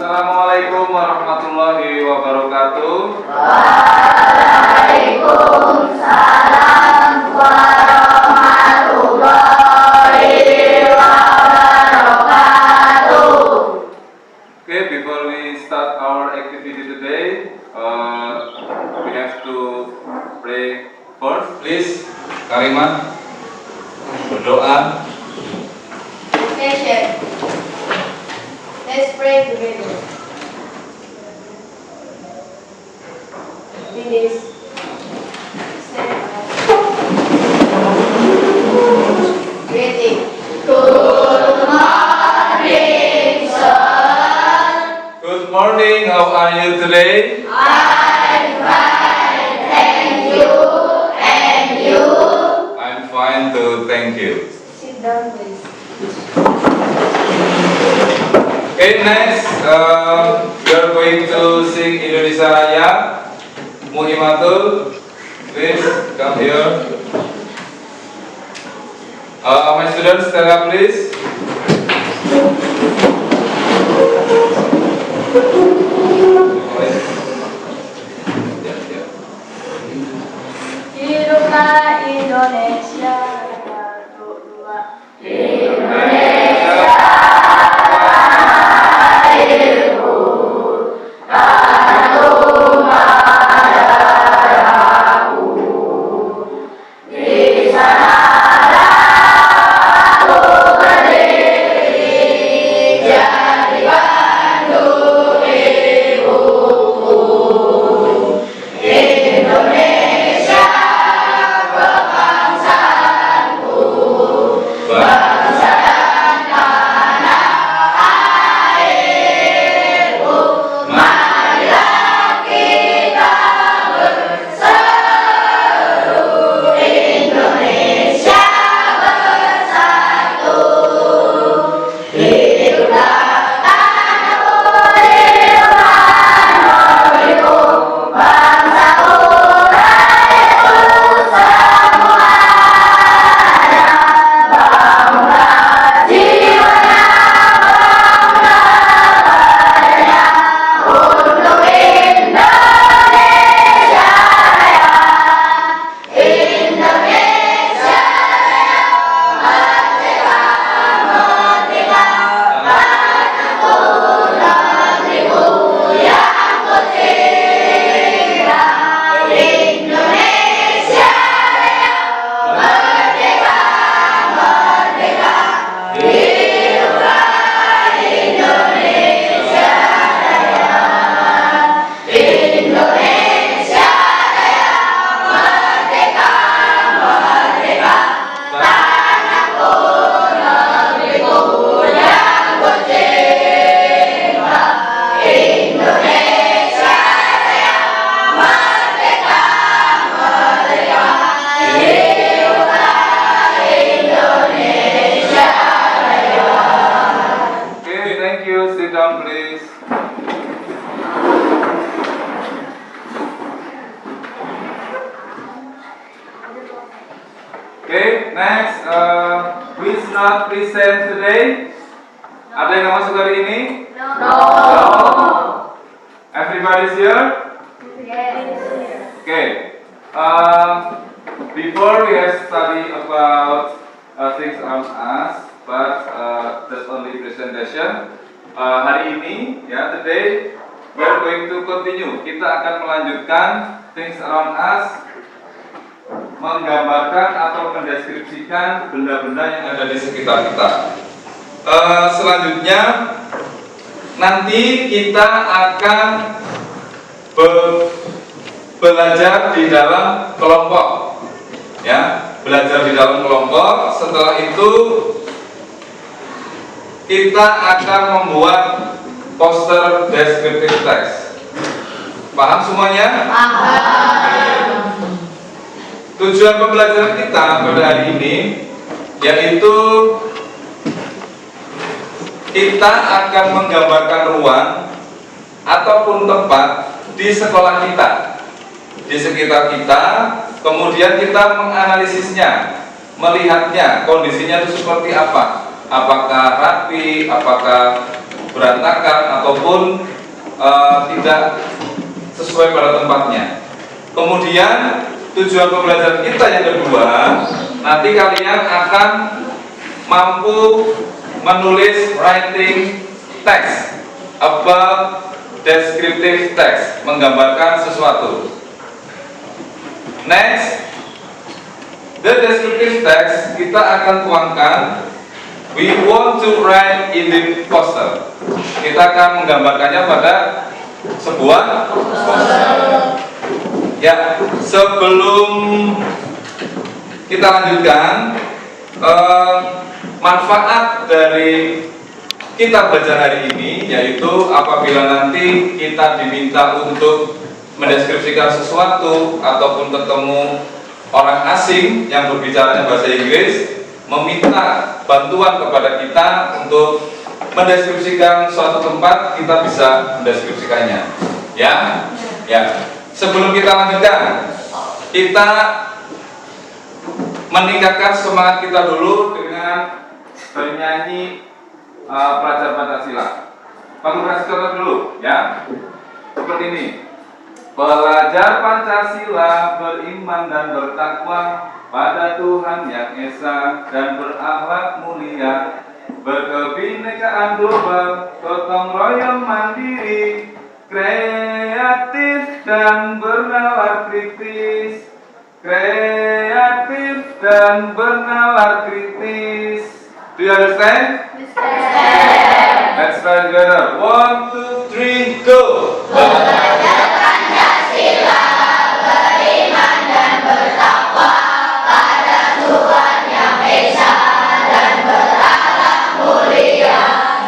Assalamualaikum warahmatullahi wabarakatuh. Waalaikumsalam warahmatullahi wabarakatuh. Okay, before we start our activity today, we have to pray first. Please, Karimah, berdoa. Okay, Chef. Let's pray together. Please. Greeting. Good morning, sir. Good morning, how are you today? I'm fine, thank you. And you? I'm fine too, thank you. Sit down, please. Okay, next, we are going to sing Indonesia Raya. Muhimatul, please come here. My students, stand up, please. Hiduplah Indonesia. 1, 2. Indonesia. Sit down, please. Okay, next, who is not present today? Ada yang nggak masuk hari ini? No. Everybody's here? Yes. Okay. Before we have study about things around us, but that's only presentation. Hari ini, ya, today we are going to continue. Kita akan melanjutkan things around us, menggambarkan atau mendeskripsikan benda-benda yang ada di sekitar kita. Selanjutnya, nanti kita akan belajar di dalam kelompok, ya, belajar di dalam kelompok. Setelah itu kita akan membuat poster descriptive text. Paham semuanya? Paham. Tujuan pembelajaran kita pada hari ini yaitu kita akan menggambarkan ruang ataupun tempat di sekolah kita, di sekitar kita, kemudian kita menganalisisnya, melihatnya kondisinya itu seperti apa, apakah rapi, apakah berantakan ataupun tidak sesuai pada tempatnya. Kemudian tujuan pembelajaran kita yang kedua, nanti kalian akan mampu menulis writing text about descriptive text, menggambarkan sesuatu. Next, the descriptive text kita akan tuangkan. We want to write in the poster. Kita akan menggambarkannya pada sebuah poster. Ya, sebelum kita lanjutkan, manfaat dari kita belajar hari ini yaitu apabila nanti kita diminta untuk mendeskripsikan sesuatu ataupun ketemu orang asing yang berbicara bahasa Inggris, meminta bantuan kepada kita untuk mendeskripsikan suatu tempat, kita bisa mendeskripsikannya. Ya, ya. Sebelum kita lanjutkan, kita meningkatkan semangat kita dulu dengan bernyanyi pelajar Pancasila. Pak Guru kasih contoh dulu, ya. Seperti ini. Belajar Pancasila, beriman dan bertakwa pada Tuhan Yang Esa dan berakhlak mulia, berkebinekaan global, gotong royong mandiri, kreatif dan bernalar kritis, kreatif dan bernalar kritis. Do you understand? Let's try together. 1, 2, 3, go. Belajar Pancasila, beriman dan bertakwa pada Tuhan Yang Esa dan berakhlak mulia,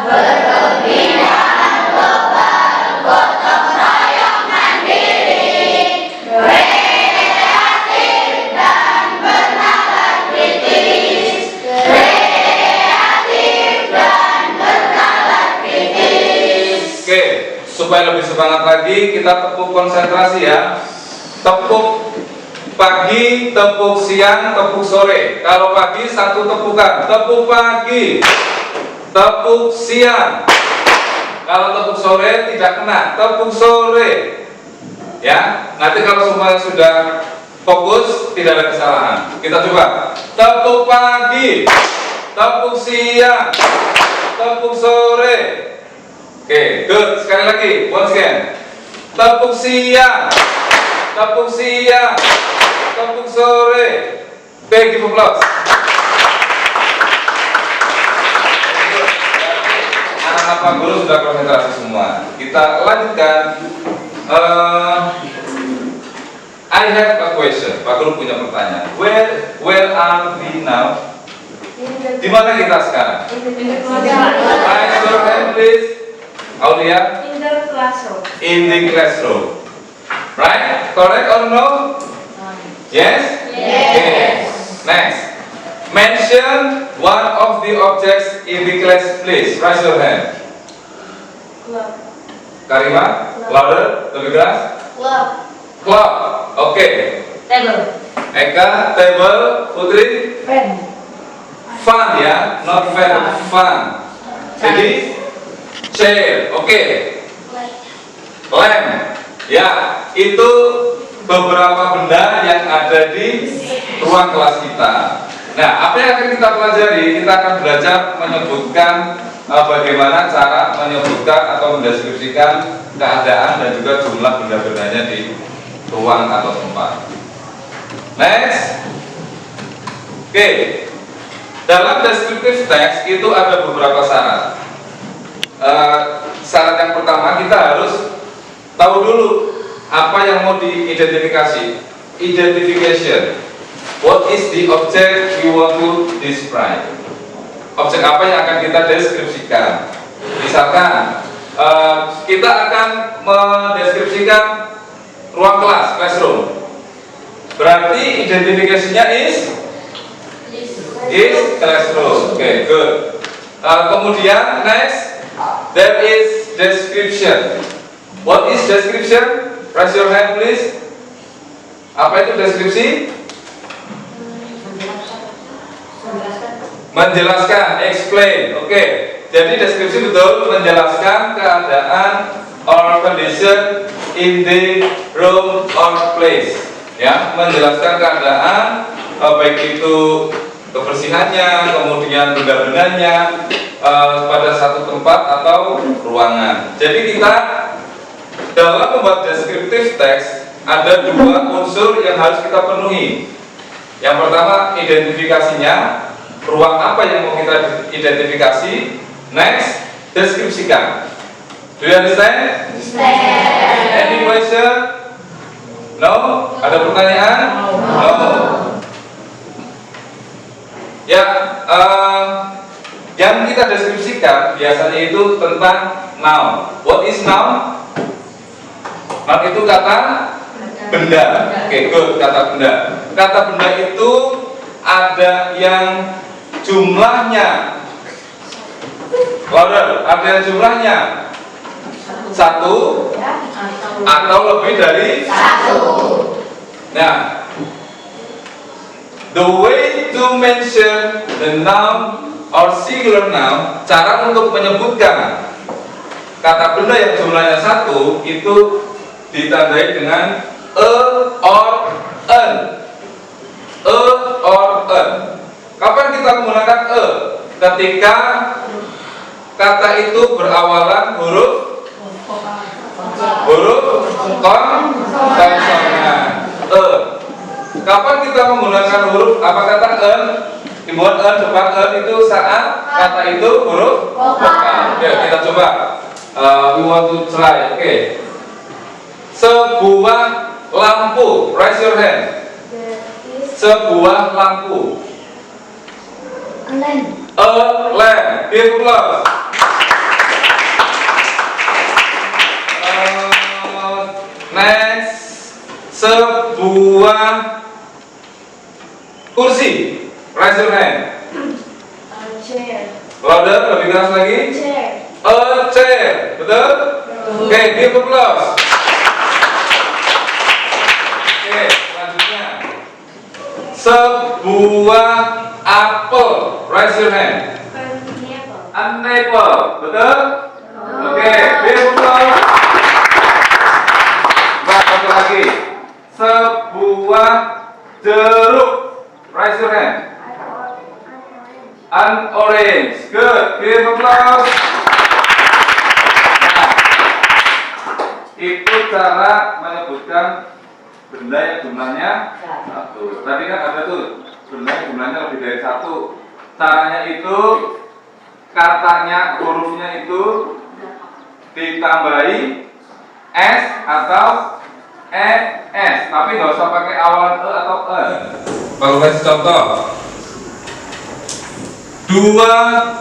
berkebinekaan global, gotong royong mandiri, kreatif dan bernalar kritis, kreatif dan bernalar kritis. Oke, supaya lebih semangat lagi, kita tepuk konsentrasi ya. Tepuk pagi, tepuk siang, tepuk sore. Kalau pagi satu tepukan, tepuk pagi, tepuk siang. Kalau tepuk sore tidak kena, tepuk sore. Ya, nanti kalau semuanya sudah fokus, tidak ada kesalahan. Kita coba. Tepuk pagi, tepuk siang, tepuk sore. Oke, good. Sekali lagi, once again. Tepuk siang, tepuk siang, tepuk sore. Oke, give applause. Anak-anak Pak Guru sudah konsentrasi semua. Kita lanjutkan. I have a question. Pak Guru punya pertanyaan. Where are we now? Di mana kita sekarang? Raise your hand, please. Aulia? In the classroom. In the classroom. Right? Correct or no? Yes? Yes. Okay. Next. Mention one of the objects in the class, please. Raise your hand. Clock. Karima? Louder? Lebih keras? Clock. Clock. Okay. Table. Eka, table, Putri? Pen. Fun ya, not fan, fun. Jadi chair, oke. Lamp, ya, itu beberapa benda yang ada di ruang kelas kita. Nah, apa yang akan kita pelajari? Kita akan belajar menyebutkan bagaimana cara menyebutkan atau mendeskripsikan keadaan dan juga jumlah benda-bendanya di ruang atau tempat. Next, oke. Dalam descriptive text itu ada beberapa syarat. Syarat yang pertama, kita harus tahu dulu apa yang mau diidentifikasi. Identification. What is the object we want to describe? Objek apa yang akan kita deskripsikan? Misalkan kita akan mendeskripsikan ruang kelas, classroom. Berarti identifikasinya is classroom. Okay, good. Kemudian next, there is description. What is description? Raise your hand, please. Apa itu deskripsi? Menjelaskan, explain. Oke. jadi deskripsi betul menjelaskan keadaan or condition in the room or place. Ya, menjelaskan keadaan baik itu kebersihannya, kemudian benda-bendanya pada satu tempat atau ruangan. Jadi kita dalam membuat deskriptif teks ada dua unsur yang harus kita penuhi. Yang pertama identifikasinya, ruang apa yang mau kita identifikasi. Next, deskripsikan. Do you understand? Any question? No? Ada pertanyaan? No. Ya, yang kita deskripsikan biasanya itu tentang noun. What is noun? Noun itu kata benda. Oke, good, kata benda. Kata benda itu ada yang jumlahnya, ada yang jumlahnya satu atau lebih dari satu. Nah, the way to mention the noun or singular noun, cara untuk menyebutkan kata benda yang jumlahnya satu itu ditandai dengan a or an. A or an. Kapan kita menggunakan a? Ketika kata itu berawalan huruf konsonan. Kapan kita menggunakan huruf apa kata an? Dibuat an depan an itu saat kata itu huruf vokal. Oke, kita coba. We want to try. Oke. Sebuah lampu. Raise your hand. Sebuah lampu. A lamp. Give applause. Next, sebuah kursi. Raise your hand. Chair. Louder, lebih keras lagi. Chair. A chair. Betul? Oke, give applause. Oke, selanjutnya. Sebuah apel. Raise your hand. An apple. Betul? Oke, give applause. Satu lagi. Sebuah jeruk. Raise your hand. An orange. Good. Give applause. Nah, itu cara menyebutkan benda yang jumlahnya satu. Tadi kan ada tuh benda yang jumlahnya lebih dari satu. Caranya itu katanya hurufnya itu ditambahi S atau ES, tapi nggak usah pakai awalan E atau E. Kalau kasih contoh, dua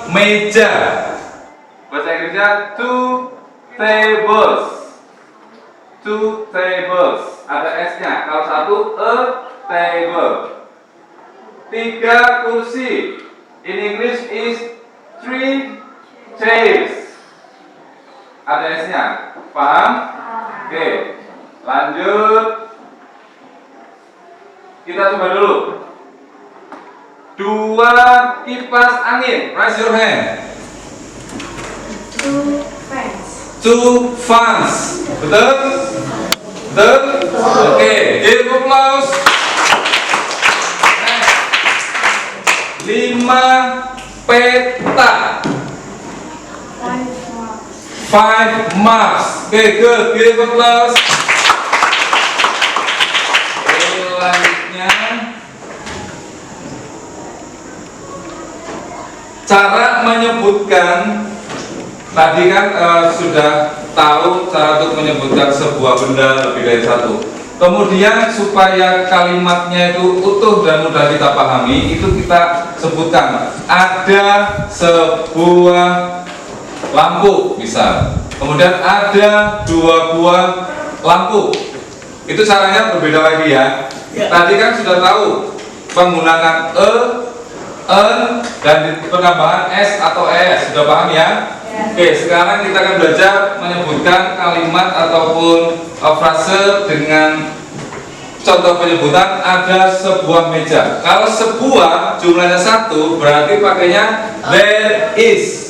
meja, bahasa Inggrisnya two tables. Two tables, ada S-nya. Kalau satu a table. Tiga kursi. In English is three chairs. Ada S-nya. Paham? Oke. Lanjut. Kita coba dulu. Dua kipas angin. Raise your hand. Two fans. Two fans. Betul? Betul? Oke, give applause. Lima peta. Five marks. Oke, good. Give applause. Selanjutnya, cara menyebutkan. Tadi kan sudah tahu cara untuk menyebutkan sebuah benda lebih dari satu. Kemudian supaya kalimatnya itu utuh dan mudah kita pahami, itu kita sebutkan ada sebuah lampu bisa. Kemudian ada dua buah lampu. Itu caranya berbeda lagi ya. Tadi kan sudah tahu penggunaan en dan penambahan s atau es. Sudah paham ya? Oke, sekarang kita akan belajar menyebutkan kalimat ataupun frase dengan contoh penyebutan ada sebuah meja. Kalau sebuah jumlahnya satu berarti pakainya there is.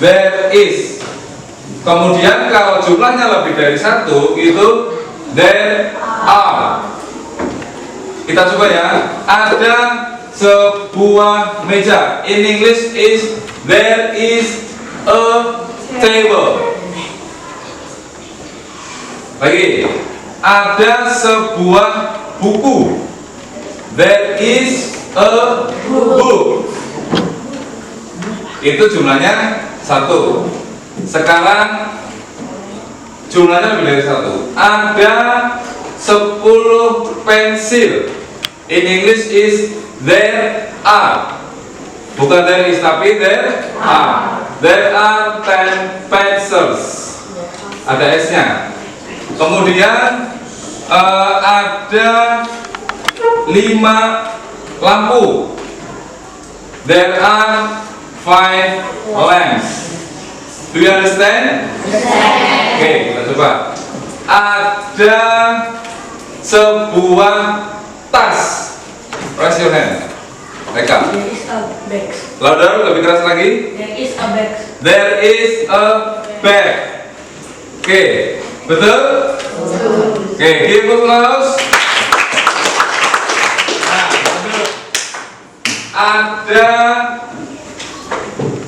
there is. Kemudian kalau jumlahnya lebih dari satu itu there are. Kita coba ya. Ada sebuah meja. In English is there is a table. Lagi. Ada sebuah buku. There is a book. Itu jumlahnya satu. Sekarang jumlahnya lebih dari satu. Ada 10 pensil. In English is there are. Bukan there is tapi there are. There are 10 pencils. Ada S-nya. Kemudian ada 5 lampu. There are 5 lamps. Do you understand? Oke, kita coba. Ada sebuah tas. Raise your hand. Mereka. There is a bag. Louder, lebih keras lagi. There is a bag. There is a bag. Oke, betul? Oke, give applause. Ada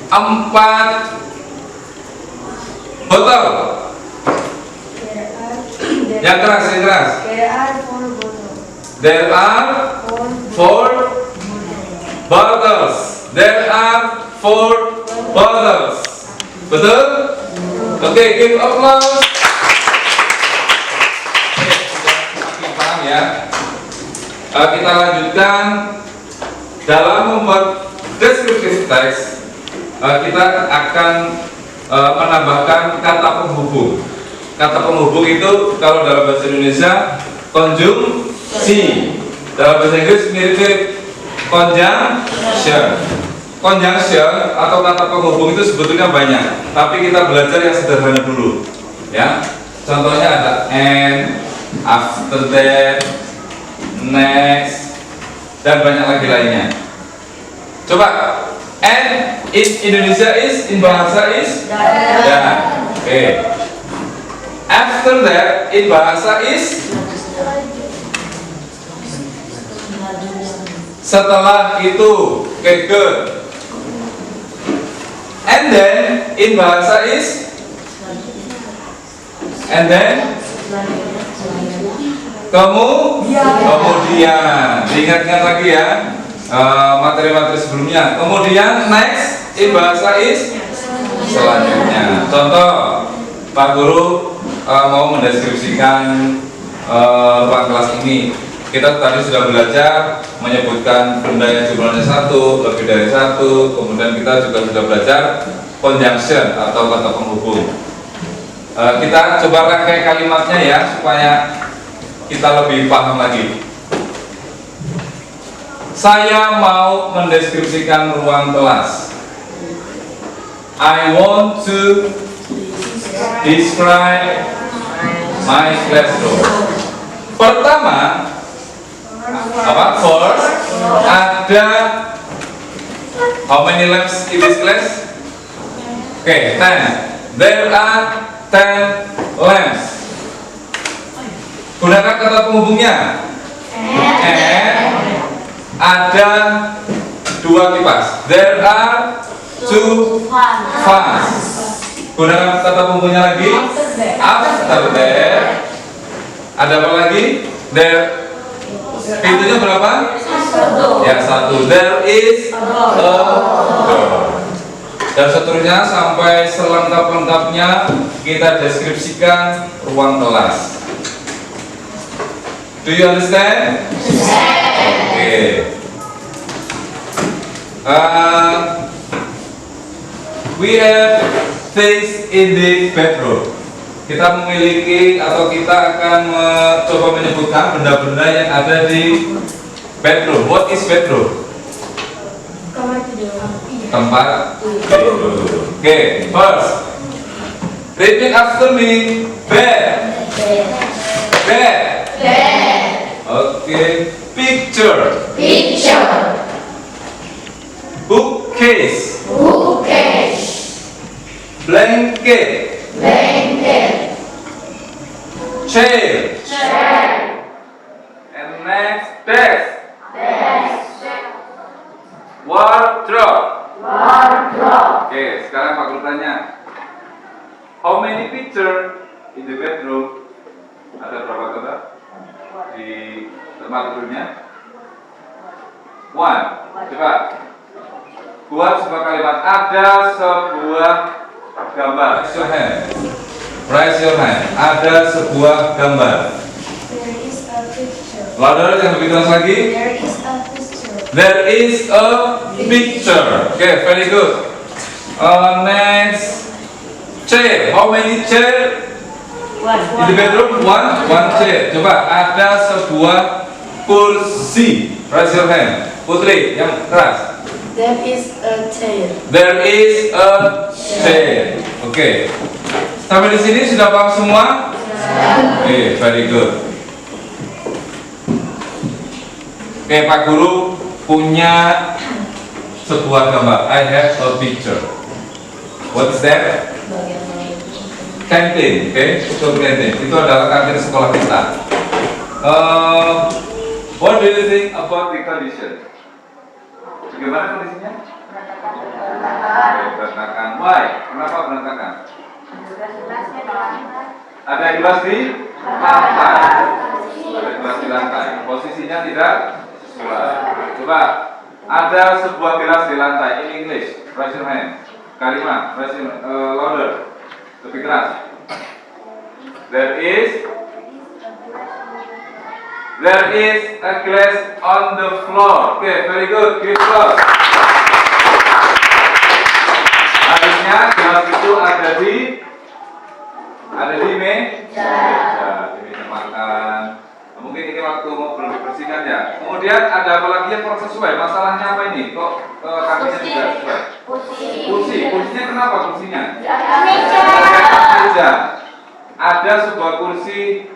4 botol. Yang keras, yang keras. There are 4 bottles. There are 4 bottles. There are 4 bottles. Betul? Oke, give applause. Oke, paham ya? Kita lanjutkan. Dalam membuat descriptive text, kita akan menambahkan kata penghubung. Kata penghubung itu kalau dalam bahasa Indonesia konjungsi, dalam bahasa Inggris mirip-mirip conjunction. Conjunction atau kata penghubung itu sebetulnya banyak, tapi kita belajar yang sederhana dulu, ya. Contohnya ada and, after that, next, dan banyak lagi lainnya. Coba, and in Indonesia is, in bahasa is dan. Oke. After that in bahasa is setelah itu. Okay, good. And then in bahasa is and then kemudian. Diingat-ingat lagi ya materi-materi sebelumnya. Kemudian next in bahasa is selanjutnya. Contoh, Pak Guru mau mendeskripsikan ruang kelas ini. Kita tadi sudah belajar menyebutkan benda yang jumlahnya 1, lebih dari 1. Kemudian kita juga sudah belajar conjunction atau kata penghubung. Kita coba rangkai kalimatnya ya supaya kita lebih paham lagi. Saya mau mendeskripsikan ruang kelas. I want to describe my classroom. Pertama, first, ada how many lamps in this class? Okay, 10. There are 10 lamps. Gunakan kata penghubungnya. And ada 2 kipas. There are 2 fans. Gunakan kata penghubungnya lagi. After that, ada apa lagi? There. Pintunya berapa? 1. Ya, 1. There is a door. Dan seterusnya sampai selengkap-lengkapnya kita deskripsikan ruang kelas. Do you understand? Okay. We have things in the bedroom. Kita memiliki atau kita akan mencoba menyebutkan benda-benda yang ada di bedroom. What is bedroom? Kamar tidur. Tempat tidur. Okay, first, repeat after me. Bed. Bed. Okay. Picture. Bookcase. Blanket. Chair. And next, desk. Wardrobe. Oke, sekarang Pak Guru tanya, how many picture in the bedroom? Ada berapa gambar di tempat tidurnya? One. Coba buat sebuah kalimat. Ada sebuah gambar. Raise your hand. Raise your hand. Ada sebuah gambar. There is a picture. Louder, yang lebih keras lagi. There is a picture. There is a picture. Okay, very good. Next, chair. How many chair in the bedroom? One chair. Coba, ada sebuah kursi. Raise your hand. Putri, yang keras. There is a chair. There is a chair. Oke. Sampai di sini sudah paham semua? Oke, very good. Oke, Pak Guru punya sebuah gambar. I have a picture. What's that? Kantin, oke, food kantin. Itu adalah kantin sekolah kita. What do you think about the condition? Bagaimana kondisinya? Berantakan. Why? Kenapa berantakan? Ada gelas di lantai. Ada gelas di lantai. Posisinya tidak sesuai. Coba, ada sebuah gelas di lantai. In English, raise your hand. Karimah, raise your louder. Lebih keras. There is a glass on the floor. Okay, very good. Give applause. Harusnya gelas itu ada di meja. Di meja makan. Mungkin ini waktu mau belum dibersihkan ya. Kemudian ada apa lagi yang kurang sesuai? Masalahnya apa ini? Kok kakinya tidak sesuai? Kursinya kenapa kursinya? Meja. Ada sebuah kursi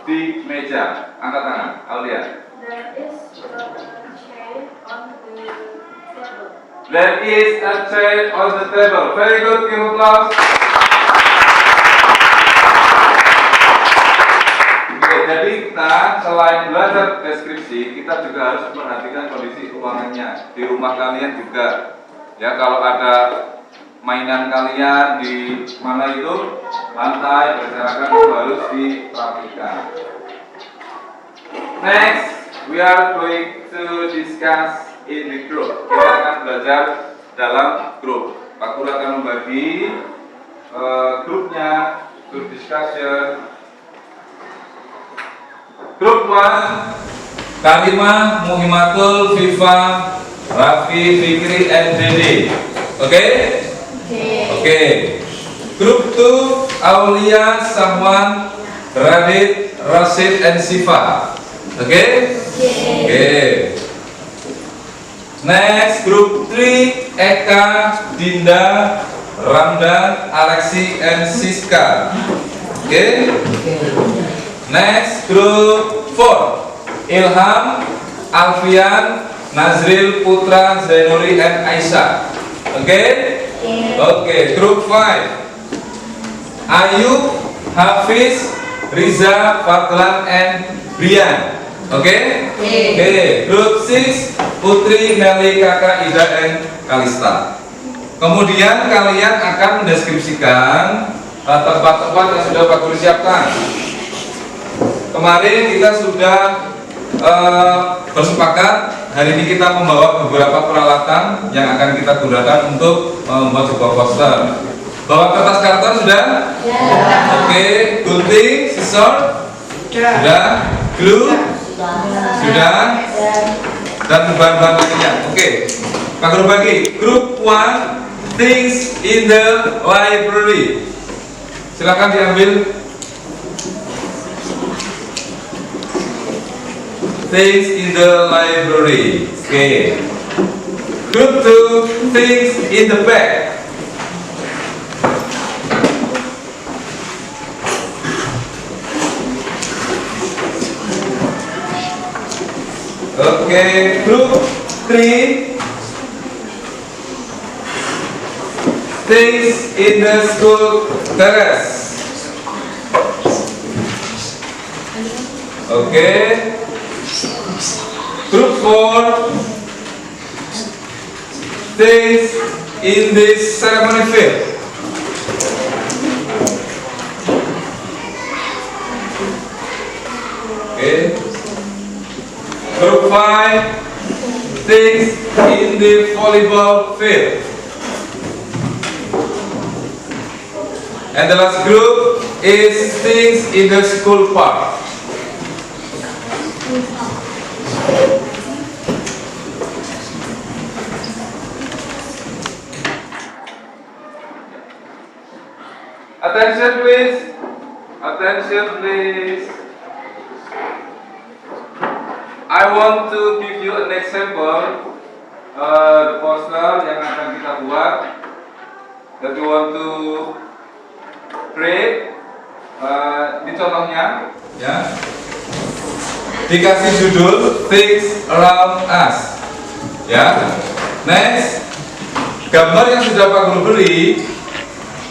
di meja. Angkat tangan, Aulia. There is a chair on the table. Very good, give applause. Oke, jadi kita selain belajar deskripsi, kita juga harus memperhatikan kondisi ruangannya. Di rumah kalian juga, ya kalau ada mainan kalian di mana itu lantai berserakan itu harus dirapikan. Next, we are going to discuss in the group. Kita akan belajar dalam grup. Pak Guru akan membagi grupnya, group discussion. Grup 1, Karimah, Muhimatul, Viva, Raffi, Fikri, and Dede. Oke? Oke. Grup 2, Aulia, Sahwan, Radit, Rasid, and Siva. Oke? Oke. Next, group 3, Eka, Dinda, Ramdan, Alexi, and Siska. Oke? Next, group 4, Ilham, Alfian, Nazril, Putra, Zainuri, and Aisyah. Oke? Oke, group 5, Ayub, Hafiz, Riza, Fadlan, and Brian. Oke? Oke, group 6, Putri, Nelly, Kakak, Ida, and Kalista. Kemudian kalian akan mendeskripsikan tempat-tempat yang sudah Pak Guru siapkan. Kemarin kita sudah bersepakat hari ini kita membawa beberapa peralatan yang akan kita gunakan untuk membuat sebuah poster. Bawa kertas karton sudah? Oke, gunting, scissor sudah, glue sudah, dan bahan-bahan lainnya. Oke, Pak Guru bagi grup 1, things in the library. Silakan diambil. Things in the library. Okay. Group 2, things in the bag. Okay. Group 3, things in the school terrace. Okay. Group 4, things in this ceremony field. Okay. Group 5, things in the volleyball field. And the last group is things in the school park. Attention please. Attention please. I want to give you an example. The poster yang akan kita buat. That you want to create. Ini contohnya, ya. Dikasih judul Things Around Us. Ya. Next, gambar yang sudah Pak Guru beri,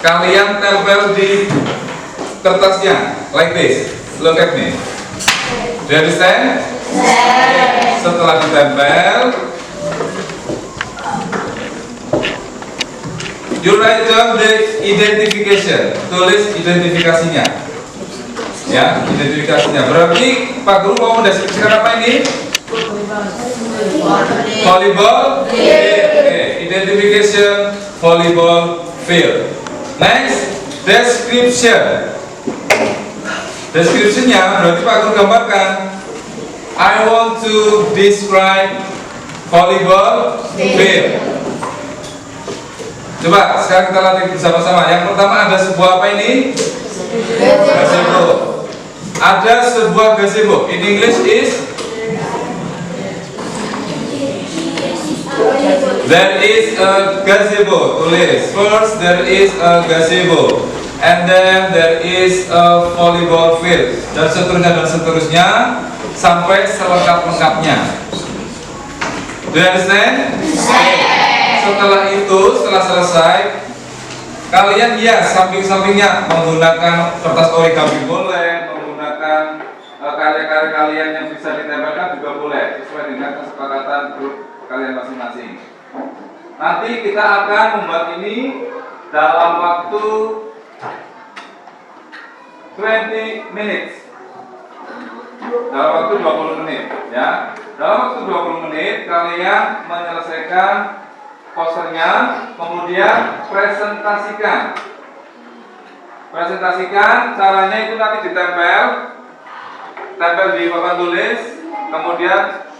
kalian tempel di kertasnya, like this. Look at me. Do you understand? Yes. Setelah ditempel, you write down the identification. Tulis identifikasinya. Ya, identifikasinya. Berarti Pak Guru mau mendeskripsikan apa ini? Volleyball field. Okay. Identification volleyball field. Next, description. Descriptionnya berarti Pak Guru gambarkan. I want to describe volleyball field. Coba sekarang kita latih bersama-sama. Yang pertama ada sebuah apa ini? Gazebo. Ada sebuah gazebo. In English is there is a gazebo. Tulis. First there is a gazebo, and then there is a volleyball field, dan seterusnya sampai selengkap-lengkapnya. Do you understand? Setelah itu, setelah selesai, kalian ya samping-sampingnya menggunakan kertas origami boleh, menggunakan karya-karya kalian yang bisa ditempelkan juga boleh, sesuai dengan kesepakatan grup kalian masing-masing. Nanti kita akan membuat ini dalam waktu 20 minutes. Dalam waktu 20 menit, ya. Dalam waktu 20 menit kalian menyelesaikan posternya, kemudian presentasikan. Presentasikan caranya itu nanti ditempel, tempel di papan tulis, kemudian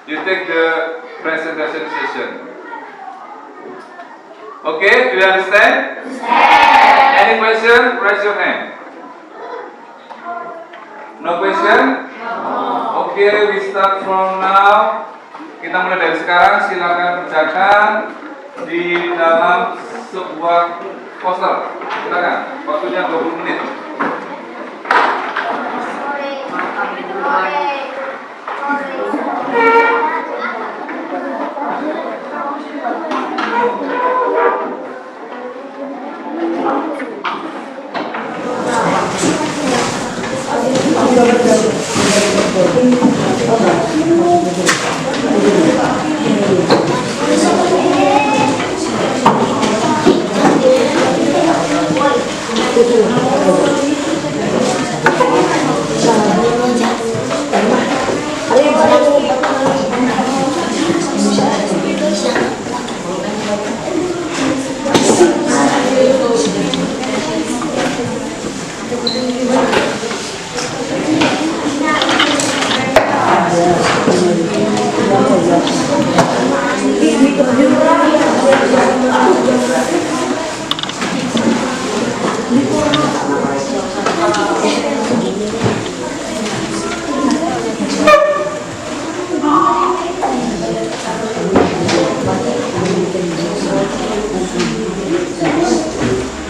you take the presentation session. Okay, do you understand? Any question? Raise your hand. No question? Okay, we start from now. Kita mulai dari sekarang. Silakan kerjakan di dalam sebuah poster. Silakan. Waktunya 20 menit.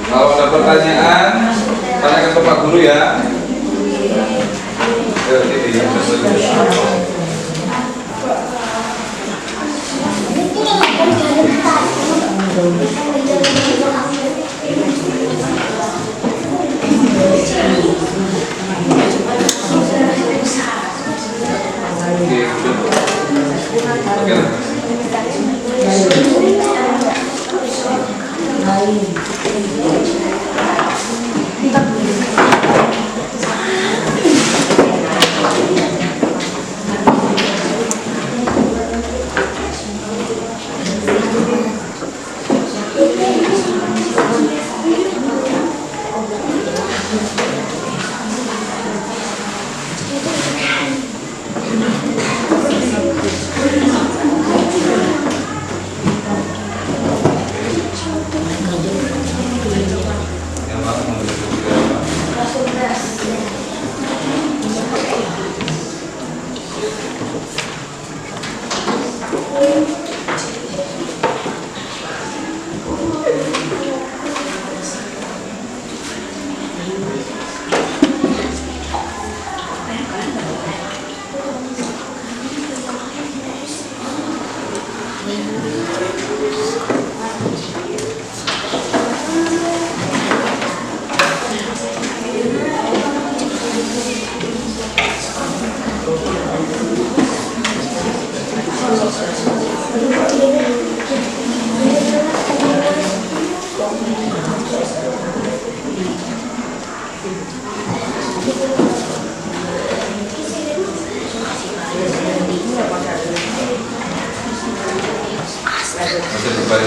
Kalau ada pertanyaan, tanyakan ke Pak Guru ya. Ini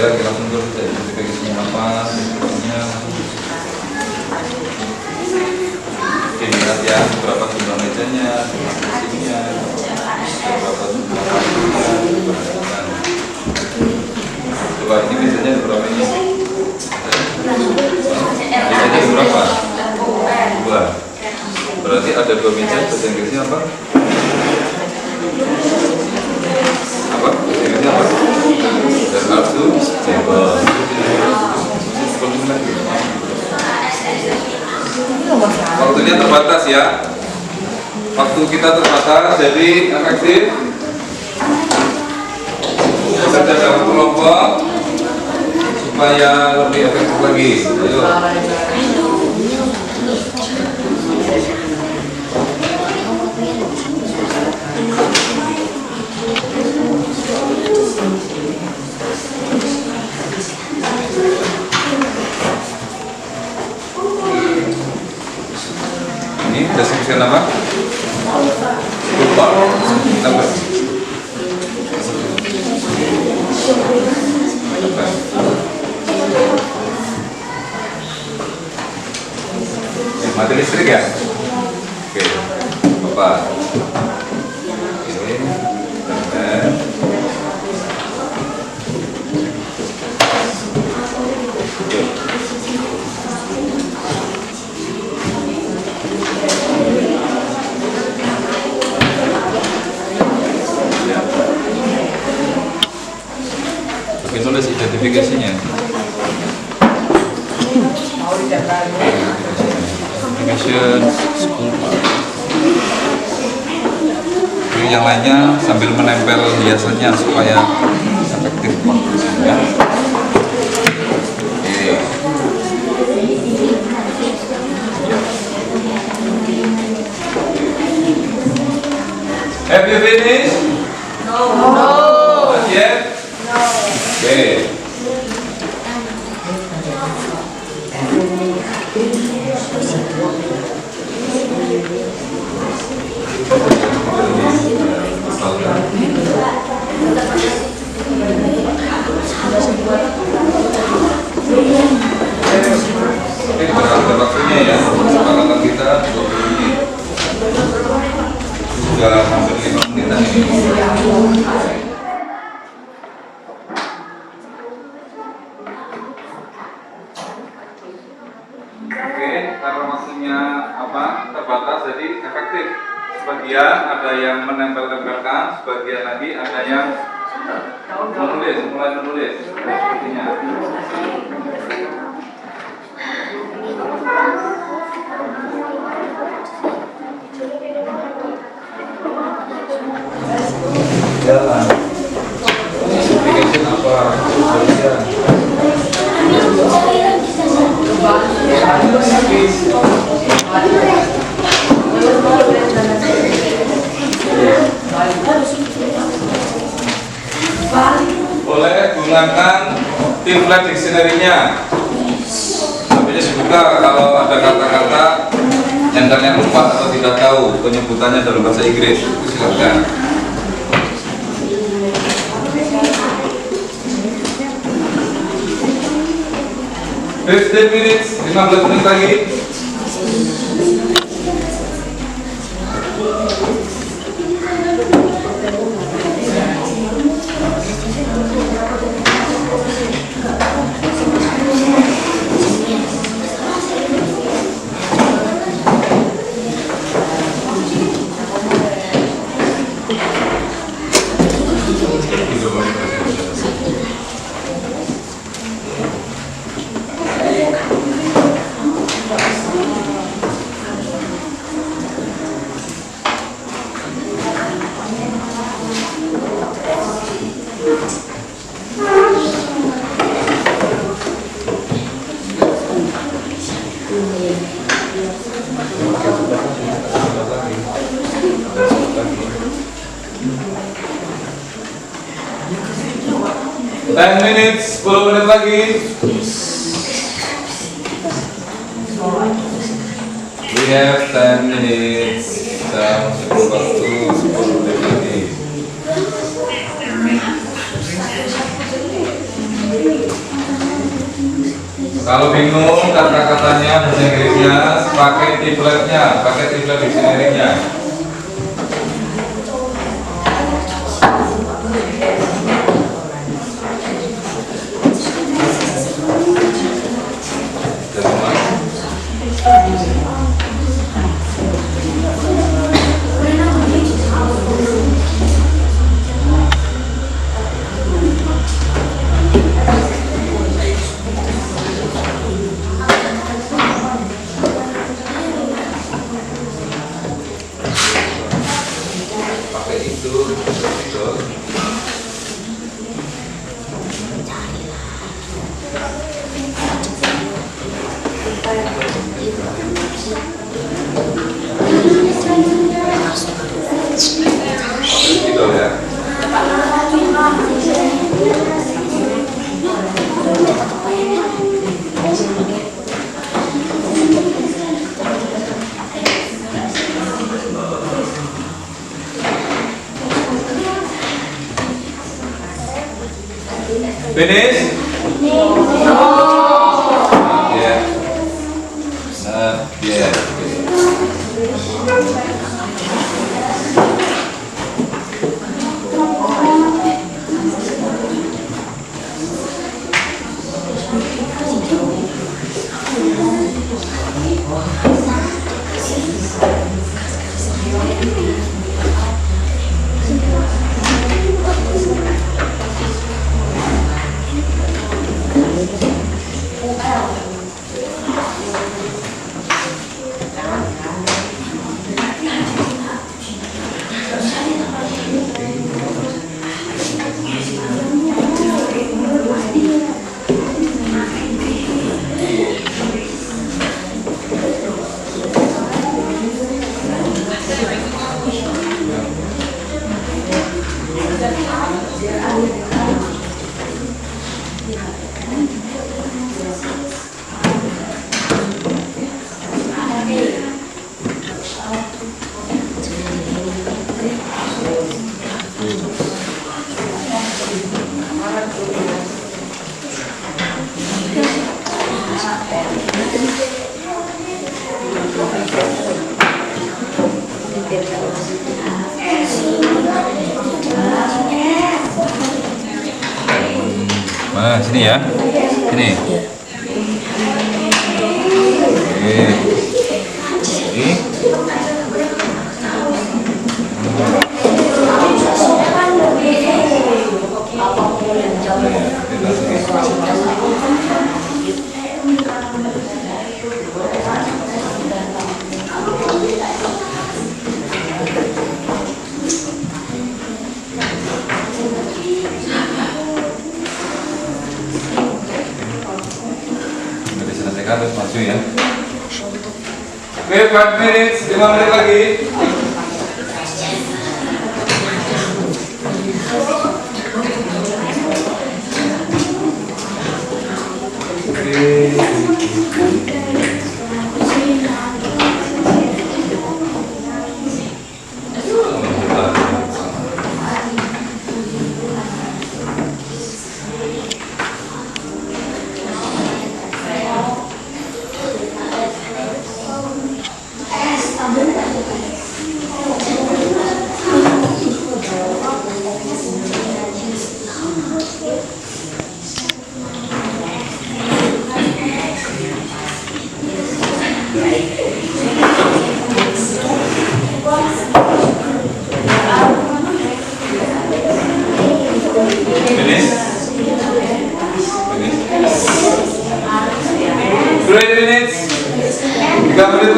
kita langsung dulu identifikasinya apa, bentuknya. Oke, lihat ya berapa jumlah mejanya, kursinya, berapa jumlah kartunya, perhatikan. Coba ini mejanya ada berapa ini? Mejanya ada berapa? 2. Berarti ada 2 meja. Bahasa Inggrisnya apa? Apa? Bahasa Inggrisnya apa? There are 2 tables. Waktunya terbatas ya. Waktu kita terbatas, jadi efektif. Bekerja dalam kelompok supaya lebih efektif lagi. Ayo. Ini deskripsikan apa? Lupa. Apa? Mati listrik ya? Oke. Apa? Oke. Dan oke, tulis identifikasinya. Identification school park. Jadi yang lainnya sambil menempel hiasannya supaya efektif ya. Oke. Have you finished? No. Not yet? Oke. Oke, berapa waktunya ya? Kesepakatan kita 20 menit. Sudah hampir 5 menitan ini. Oke, karena waktunya terbatas, jadi efektif. Sebagian ada yang menempel-tempelkan, sebagian lagi ada yang mulai menulis. Sepertinya. Jalan. Identification apa? Bagian. Boleh gunakan template dictionary-nya. Habisnya dibuka kalau ada kata-kata yang kalian lupa atau tidak tahu penyebutannya dalam bahasa Inggris, itu silakan. Fifteen minutes, 15 menit lagi. Ten minutes, 10 menit lagi. We have 10 minutes. Kita cukup waktu 10 menit lagi. Kalau bingung kata-katanya bahasa Inggrisnya, pakai triplet dictionary-nya. Finish? Yeah. Yeah. Nah, sini ya. Sini. Oke. Sini. Harus maju ya. Oke, 5 minutes, 5 menit lagi.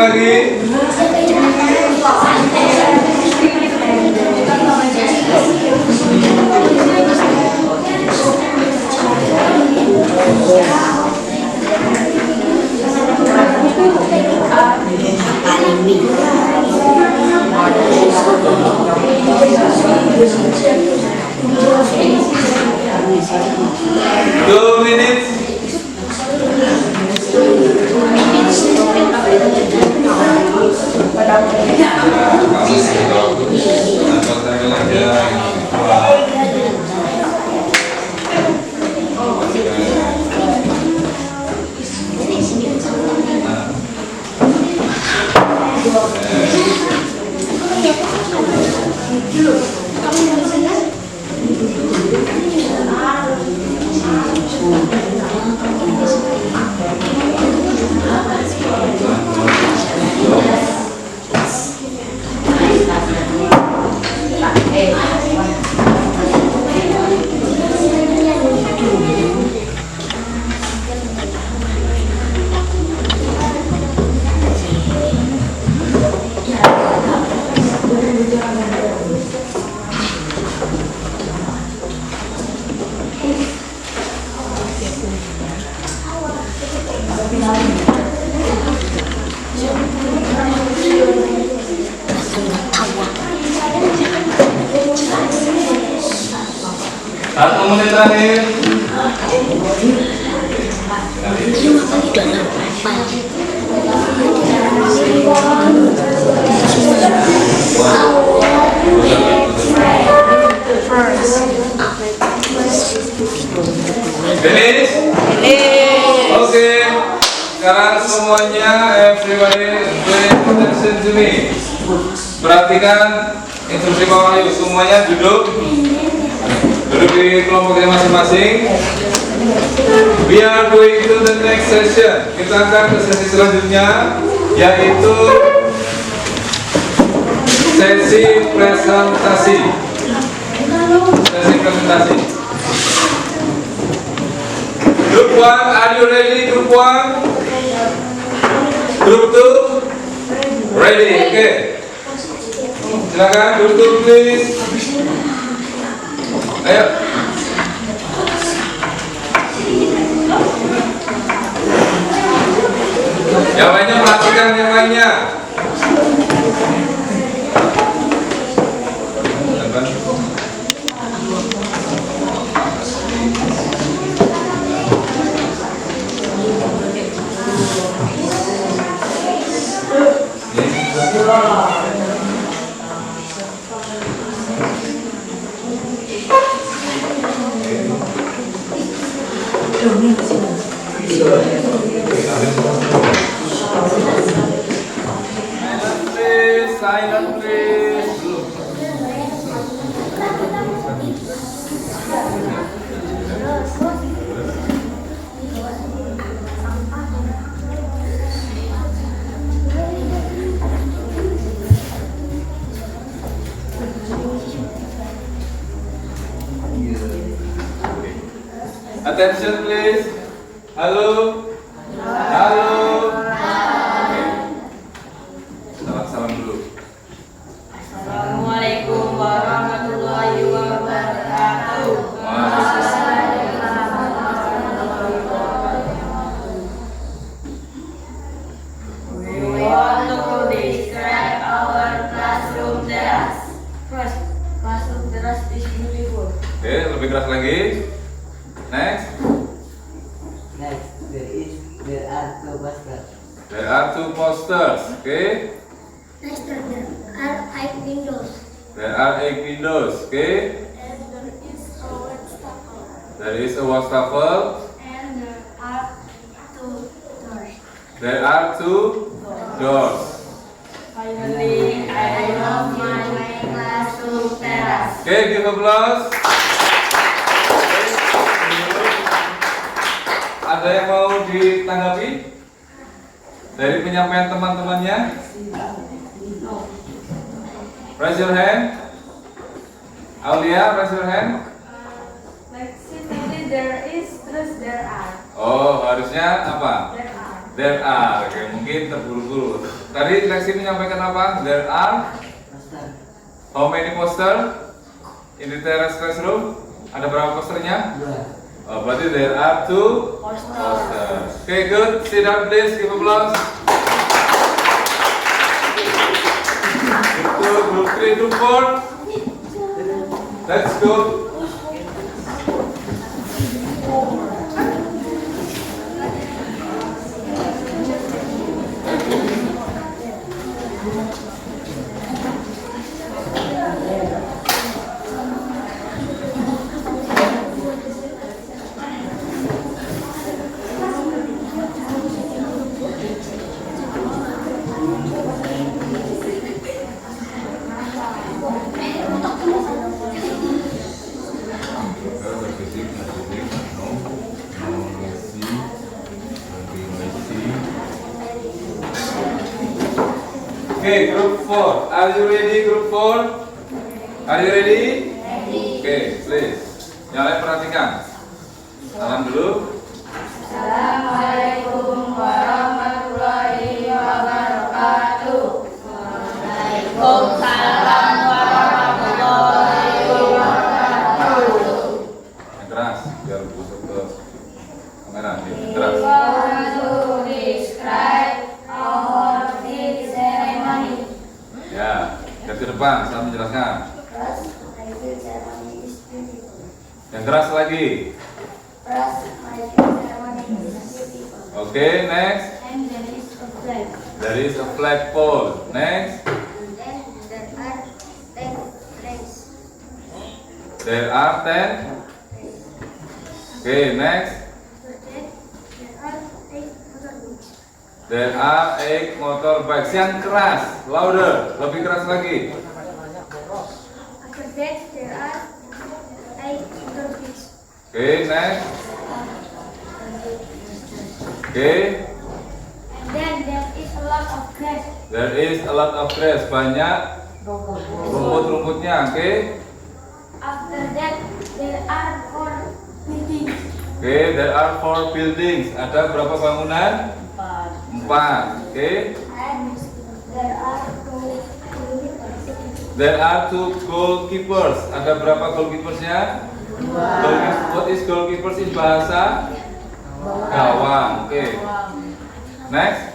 Lagi. Satu menit terakhir. Finish? Oke. Sekarang semuanya everybody pay attention to me. Perhatikan instruksi Pak Wahyu. Semuanya duduk di kelompoknya masing-masing. We are going to the next session. Kita akan ke sesi selanjutnya, yaitu sesi presentasi. Group 1, are you ready? Group 1? Group 2? Ready? Oke. Silakan group 2 please. Ayo. Yang lainnya perhatikan yang lainnya. Silent please. Attention please. Halo. Halo. Salam dulu. Assalamualaikum warahmatullahi wabarakatuh. We want to describe our classroom terrace. First, classroom terrace is beautiful. Oke, lebih keras lagi. Next. Next, there are two posters. There are two posters. Okay. Next, there are 5 windows. There are 8 windows. Okay. And there is a wastafel. There is a wastafel. And there are 2 doors. There are 2 doors. Finally, I love my classroom terrace. Okay, give applause. Ada yang mau ditanggapi dari penyampaian teman-temannya? Raise your hand. Aulia, raise your hand. Like simply there is, terus there are. Oh, harusnya apa? There are. There are. Oke, mungkin terburu-buru. Tadi Lexi menyampaikan apa? There are. Poster. How many poster in the terrace classroom? Ada berapa posternya? 2. Oh, berarti there are 2 posters. Okay, good. Sit down please. Give applause. Group 3, Group 4. Let's go. Okay, Group 4. Are you ready, Group 4? Are you ready? Okay, please. Yang lain perhatikan. Salam dulu. Assalamualaikum warahmatullahi wabarakatuh. Waalaikumsalam warahmatullahi wabarakatuh. Yang keras, biar busuk ke Merah, We keras. want to describe our flag ceremony. Ya, ke depan, saya menjelaskan. First, my flag ceremony is beautiful. Yang keras lagi. First, my flag ceremony is beautiful. Oke, next. And there is a flag. There is a flagpole. Next. And then there are 10 flags. There are 10. Oke, next. There are 8 motorbikes. There are 8 motorbikes. Yang keras, louder, lebih keras lagi. After that, there are 8 motorbikes. Oke, next. Oke, And then there is a lot of grass. there is a lot of grass. Banyak rumput-rumputnya. Oke. After that, there are 4 buildings. Oke, there are 4 buildings. Ada berapa bangunan? 4. Oke. And there are 2 goalkeepers. There are 2 goalkeepers. Ada berapa goalkeepersnya? What is goalkeepers in bahasa? Gawang. Oke. Next.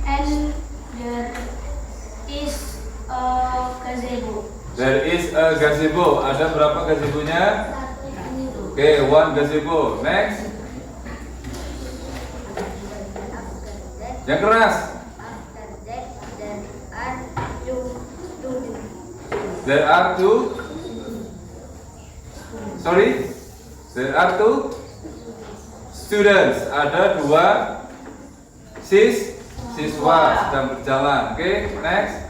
And there is a gazebo. There is a gazebo. Ada berapa gazebonya? Oke, 1 gazebo. Next. Yang keras. After that, there are 2 students. There are 2. Sorry. There are 2 students. Ada 2 siswa sedang berjalan. Oke, next.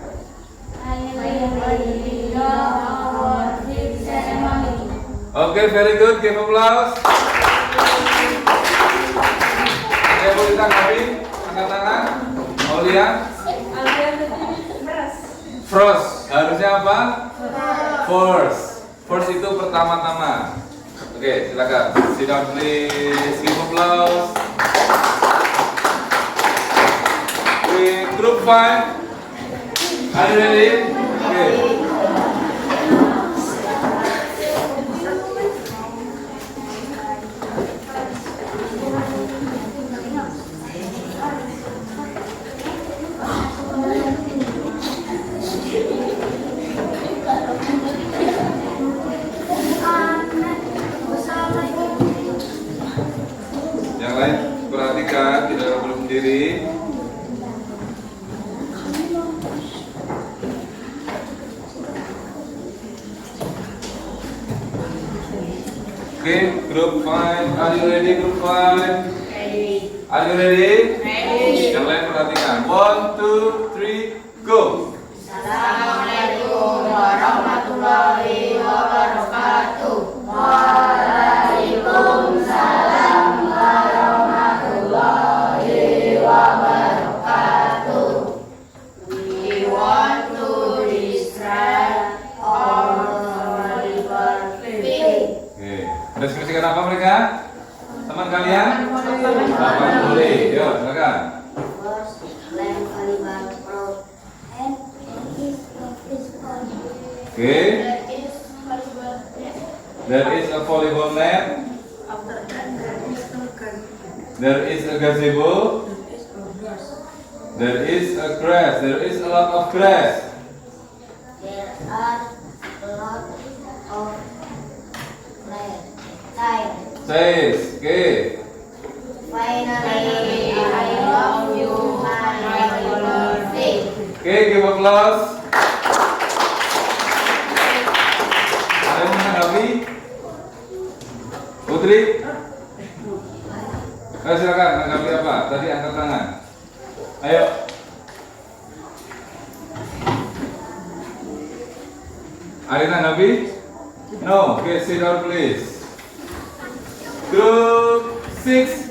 Oke, very good. Give applause. Oke, boleh tanggapi? Angkat tangan. Mau lihat? First. Harusnya apa? First. First itu pertama-tama. Oke, silakan. Sit down please. Give applause. With group 5. Are you ready? Okay. Yang lain perhatikan, tidak perlu sendiri. Okay, group 5. Are you ready, group 5? Are you ready? Yang lain perhatikan. 1, 2, 3, go. Assalamualaikum warahmatullahi wabarakatuh. Waalaikumsalam warahmatullahi wabarakatuh. We want to describe our river field. Oke, deskripsikan apa mereka? Teman kalian? Papan boleh. Yuk, silakan. First, land volleyball pro and is on. Oke, There is volleyball net. there is a volleyball net. After that, there is a garden. There is a gazebo. There is a grass. There is a lot of grass. There are a lot of tires. Says. Oke. Finally, I love you, my birthday. Oke, give applause. Ada yang menanggapi? Putri? Ayo silakan, menanggapi apa? Tadi angkat tangan. Ayo. Ada yang menanggapi? No. Oke, sit down please. Group 6.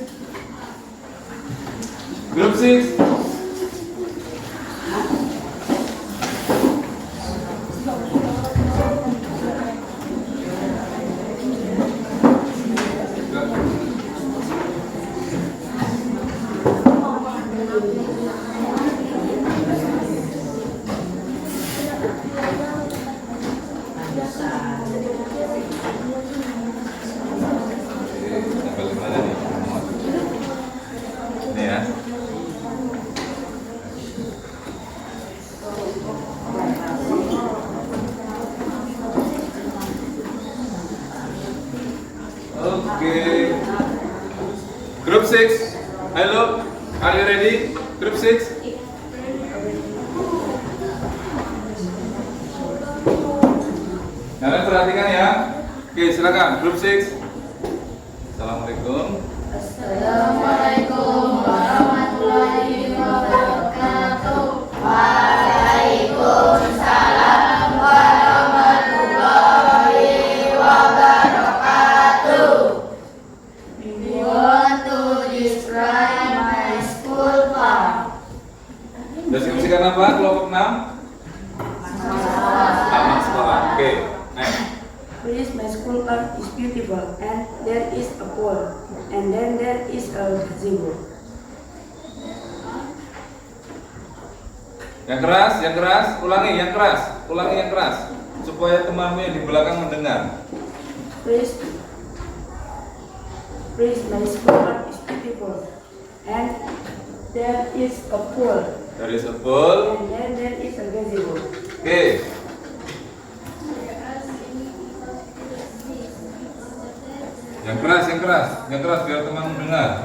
Group 6. Sampai mana nih? Ini ya. Okay. Group 6. Hello. Are you ready? Group 6. Kalian perhatikan ya. Oke, silakan. Group 6. Assalamualaikum. Assalamualaikum warahmatullahi wabarakatuh. Waalaikumsalam warahmatullahi wabarakatuh. We want to describe my school farm. Deskripsikan apa? Kelompok 6. Taman sekolah. Oke. Next. Please, my school park is beautiful, and there is a pool, and then there is a gazebo. Yang keras, ulangi yang keras, supaya temanmu yang di belakang mendengar. Please, my school park is beautiful, and there is a pool, There is a pool. and then there is a gazebo. Oke. Yang keras biar teman mendengar.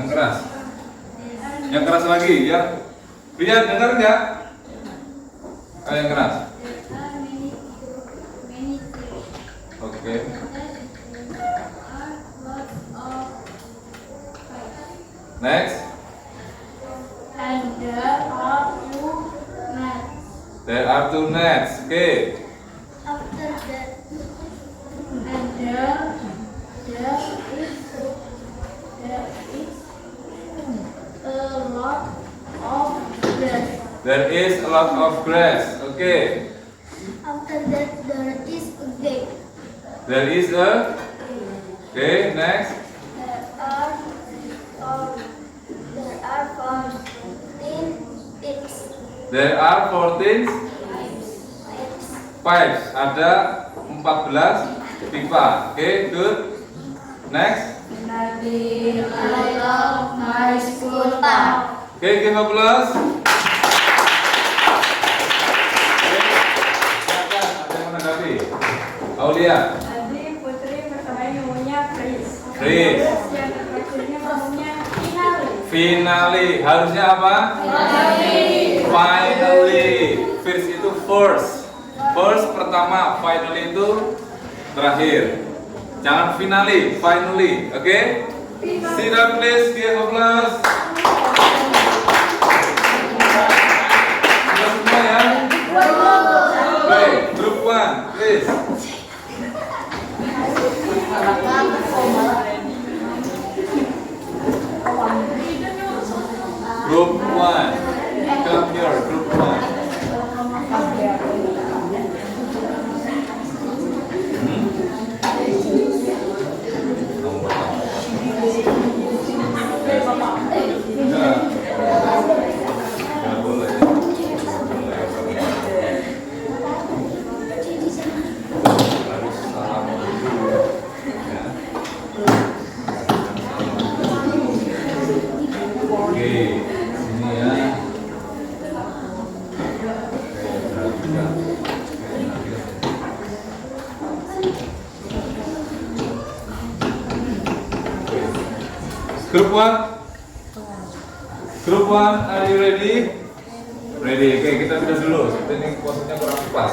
Yang keras lagi, ya. Biar dengar nggak? Yang keras. Oke. Next. And there are two nets. There are two nets. Oke. After that, and there is a lot of grass. There is a lot of grass. Oke. After that, there is a gate. There is a. Oke. Next. There are 14 pigs. There are 14 pipes. Ada 14 pipa. Oke, good. Next. I love my school park. Oke, give applause. Silakan, ada yang menanggapi? Aulia. Tadi Putri pertama ngomongnya freeze. Freeze. Terus yang terakhirnya ngomongnya finale. Finale. Harusnya apa? Finally. First itu first. First pertama, finally itu terakhir. Jangan finally, finally. Oke? Sit down please, give applause. Sudah semua ya? Baik, group 1, please. Group 1. Come here, group 1. Nggak boleh. Harus salam dulu. Ya. Oke, sini ya. Group 1. Group 1, are you ready? Ready. Oke, kita pindah dulu. Ini posisinya kurang pas.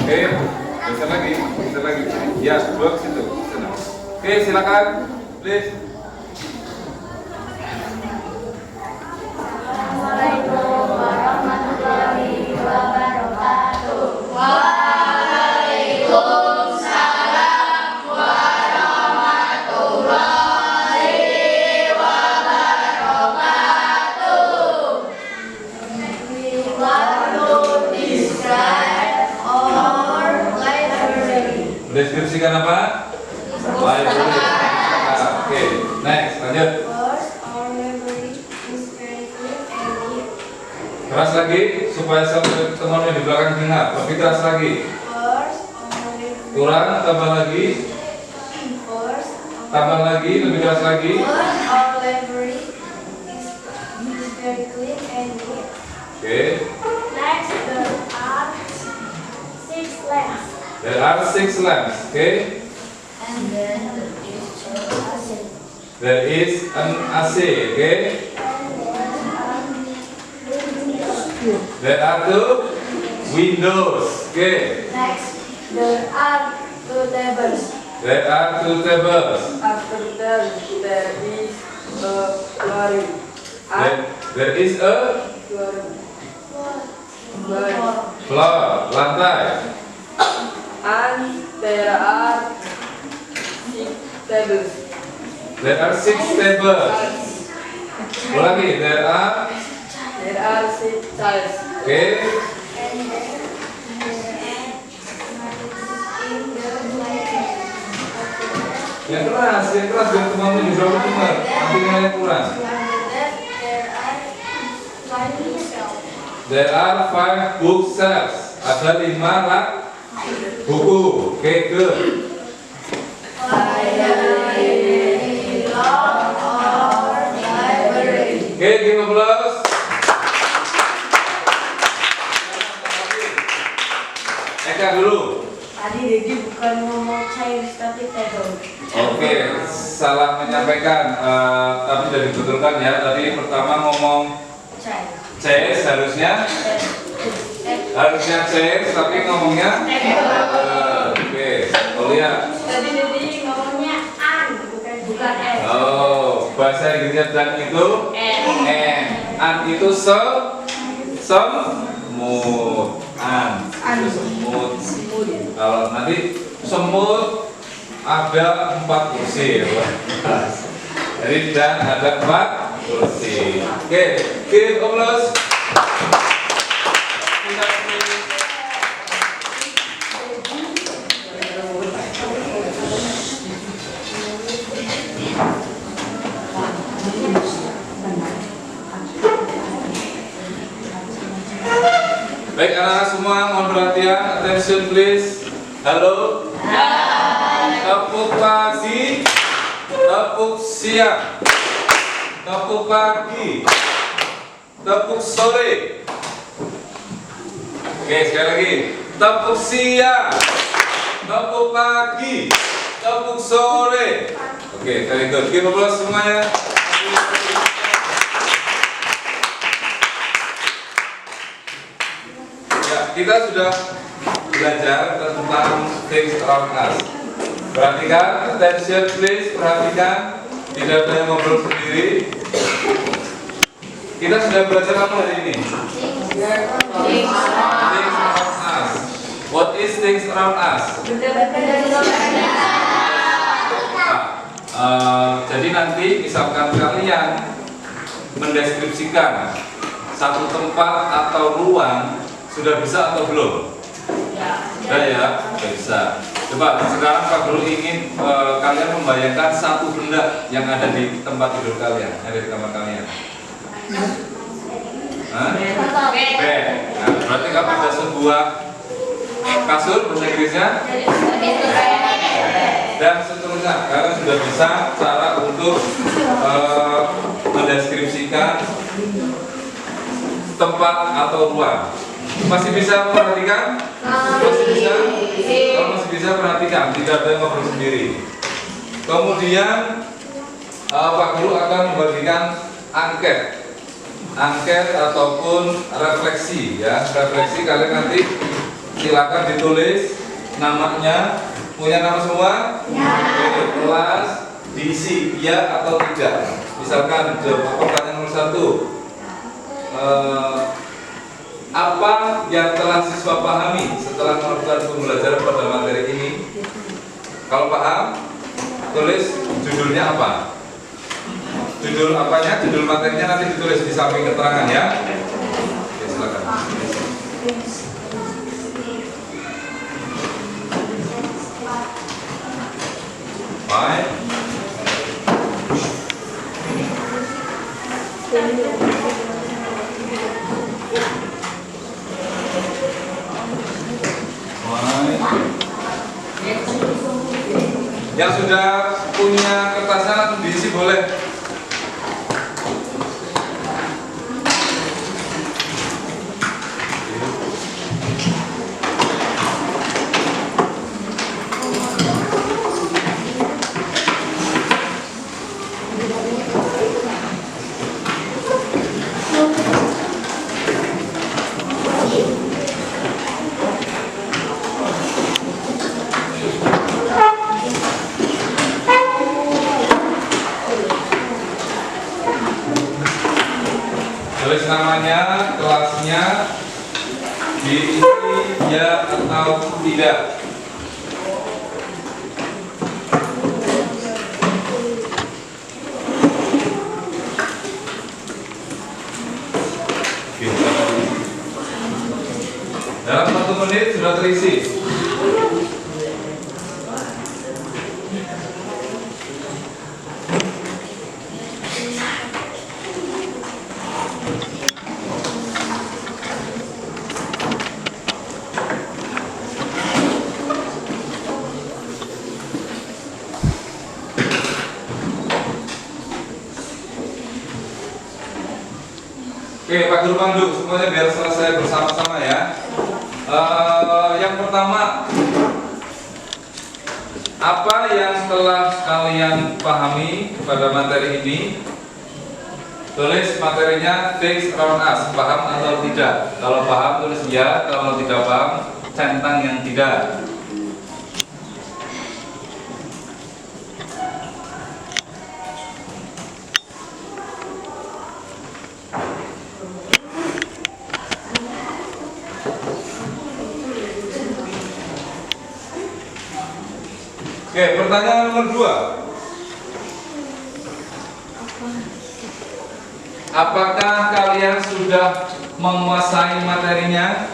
Oke, bisa lagi. Ya, box itu. Sana. Oke, silakan, please. Assalamualaikum warahmatullahi wabarakatuh. Mendeskripsikan apa? Library. Oke, next, lanjut. First, our library is very clean and neat. Keras lagi supaya teman yang di belakang dengar. Lebih keras lagi. First, our library. Kurang, tambah lagi. First, Tambah lagi, lebih keras lagi. our library is very clean and neat. Oke. Next, there are 6 lamps. There are 6 lamps. Oke. And then There is an AC. Oke. There are 2 windows. Oke. Next, there are 2 tables. There are 2 tables. After that, there is a flooring. There is a floor, lantai. And there are 6 tables. There are 6 tables. Ulangi, there are. There are 6 chairs. Oke. And then Yang keras biar teman-teman juga dengar. Nanti yang kurang. There are 5 bookshelves. Ada 5 rak buku. Oke, good. Oke, give applause. Eka dulu. Tadi Dedi bukan ngomong chairs tapi table. Oke, salah menyampaikan, tapi sudah dibetulkan ya. Tadi pertama ngomong chairs harusnya chairs, tapi ngomongnya oke, Olia. Tadi Dedi ngomongnya an, bukan s. Oh, bahasa Inggrisnya dan itu an itu semut, itu semut. Kalau nanti semut ada 4 kursi, jadi dan ada 4 kursi. Oke, give applause. Baik anak-anak semua, mohon perhatian, attention please. Halo. Tepuk pagi, tepuk siang, tepuk pagi, tepuk sore. Oke, sekali lagi. Tepuk siang, tepuk pagi, tepuk sore. Oke, very good. Give applause semuanya. Kita sudah belajar tentang things around us. Perhatikan, attention please, perhatikan. Tidak ada yang ngobrol sendiri. Kita sudah belajar apa hari ini? Things around us. What is things around us? Jadi nanti misalkan kalian mendeskripsikan satu tempat atau ruang, sudah bisa atau belum? Sudah ya, sudah bisa. Coba sekarang Pak Guru ingin kalian membayangkan satu benda yang ada di tempat tidur kalian, ada di kamar kalian. Bed. Nah, berarti kamu ada sebuah kasur, bahasa Inggrisnya, dan seterusnya. Kalian sudah bisa cara untuk mendeskripsikan tempat atau ruang. Masih bisa memperhatikan? Masih bisa? Kalau masih bisa perhatikan, tidak ada yang ngobrol sendiri. Kemudian Pak Guru akan membagikan angket ataupun refleksi ya. Refleksi kalian nanti silakan ditulis namanya, punya nama semua? Ya. Kelas diisi ya atau tidak. Misalkan jawab pertanyaan nomor 1. Apa yang telah siswa pahami setelah melakukan pembelajaran pada materi ini? Kalau paham, tulis judulnya apa? Judul apanya? Judul materinya nanti ditulis di samping keterangan ya. Oke, silakan. Yang sudah punya kertasnya langsung diisi boleh. Tulis namanya, kelasnya, diisi ya atau tidak. Oke. Dalam 1 menit sudah terisi. Oke, Pak Guru Pandu, semuanya biar selesai bersama-sama ya. Yang pertama, apa yang telah kalian pahami pada materi ini? Tulis materinya things around us, paham atau tidak. Kalau paham tulis ya, kalau tidak paham centang yang tidak. Oke, pertanyaan nomor 2. Apakah kalian sudah menguasai materinya?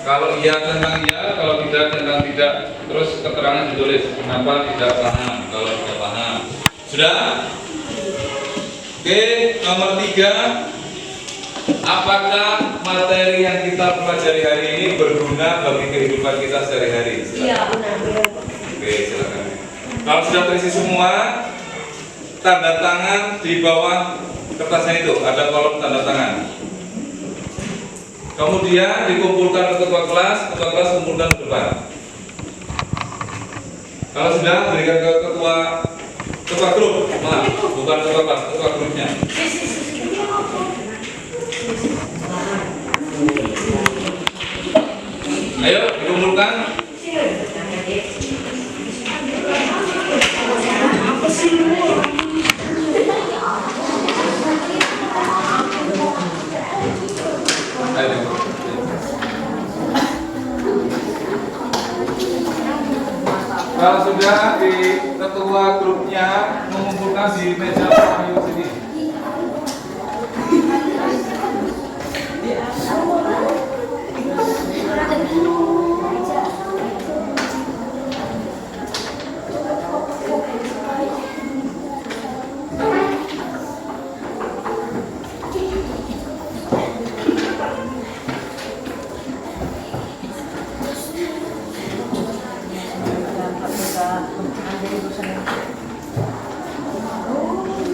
Kalau iya tentang iya, kalau tidak tentang tidak. Terus keterangan ditulis kenapa tidak paham, kalau tidak paham. Sudah? Oke, nomor 3. Apakah materi yang kita pelajari hari ini berguna bagi kehidupan kita sehari-hari? Iya, benar. Oke, silakan. Kalau sudah terisi semua, tanda tangan di bawah kertasnya itu ada kolom tanda tangan. Kemudian dikumpulkan ke ketua kelas kumpulkan ke depan. Kalau sudah berikan ke ketua grup, maaf, bukan ketua kelas, ketua grupnya. Ayo dikumpulkan. Kalau sudah di ketua grupnya mengumpulkan di meja ayo sini.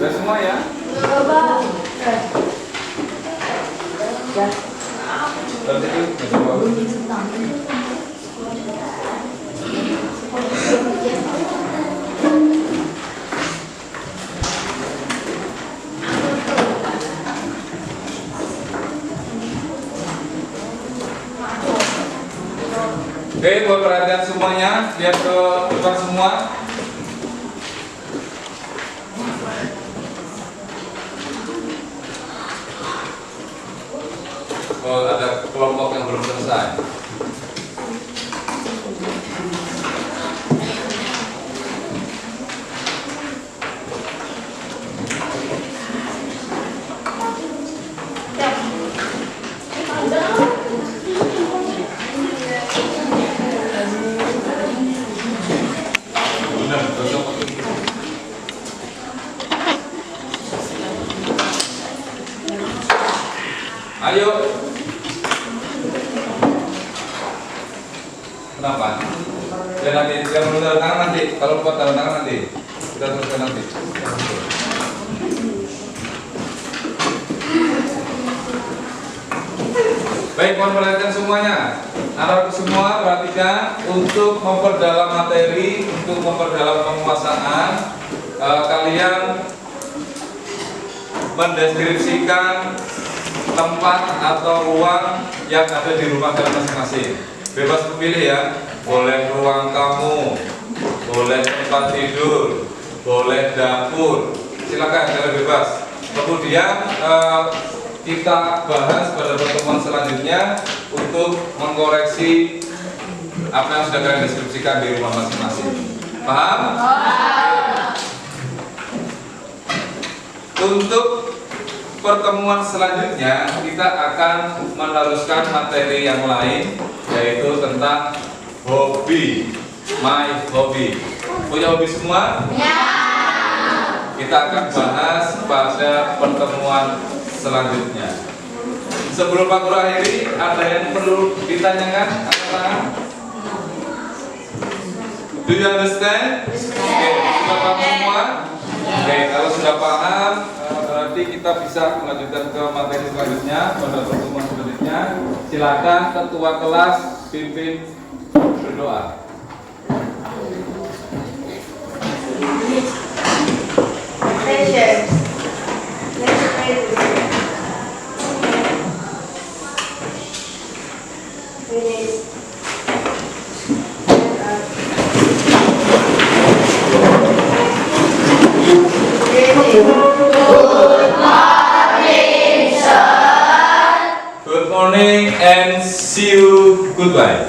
Sudah semua ya? Berarti itu Oke, buat perhatian semuanya, lihat ke depan semua. Oh, ada kelompok yang belum selesai. Benar, cocok. Ayo. Kenapa? Ya nanti, yang belum tanda tangan nanti. Kalau lupa tanda tangan nanti. Kita teruskan nanti. Baik, mohon perhatikan semuanya. Anak semua perhatikan untuk memperdalam materi, untuk memperdalam penguasaan, kalian mendeskripsikan tempat atau ruang yang ada di rumah kalian masing-masing. Bebas memilih ya. Boleh ruang tamu, boleh tempat tidur, boleh dapur. Silakan kalian bebas. Kemudian kita bahas pada pertemuan selanjutnya untuk mengkoreksi apa yang sudah kalian deskripsikan di rumah masing-masing. Paham? Untuk pertemuan selanjutnya kita akan meneruskan materi yang lain, yaitu tentang hobi. My hobby. Punya hobi semua? Ya. Kita akan bahas pada pertemuan selanjutnya. Sebelum aku akhiri, ada yang perlu ditanyakan? Do you understand? Oke, sudah paham semua? Oke, kalau sudah paham, berarti kita bisa melanjutkan ke materi selanjutnya pada pertemuan selanjutnya. Silakan ketua kelas pimpin berdoa. Attention. Let's pray together. Finish. Good morning and see you. Goodbye.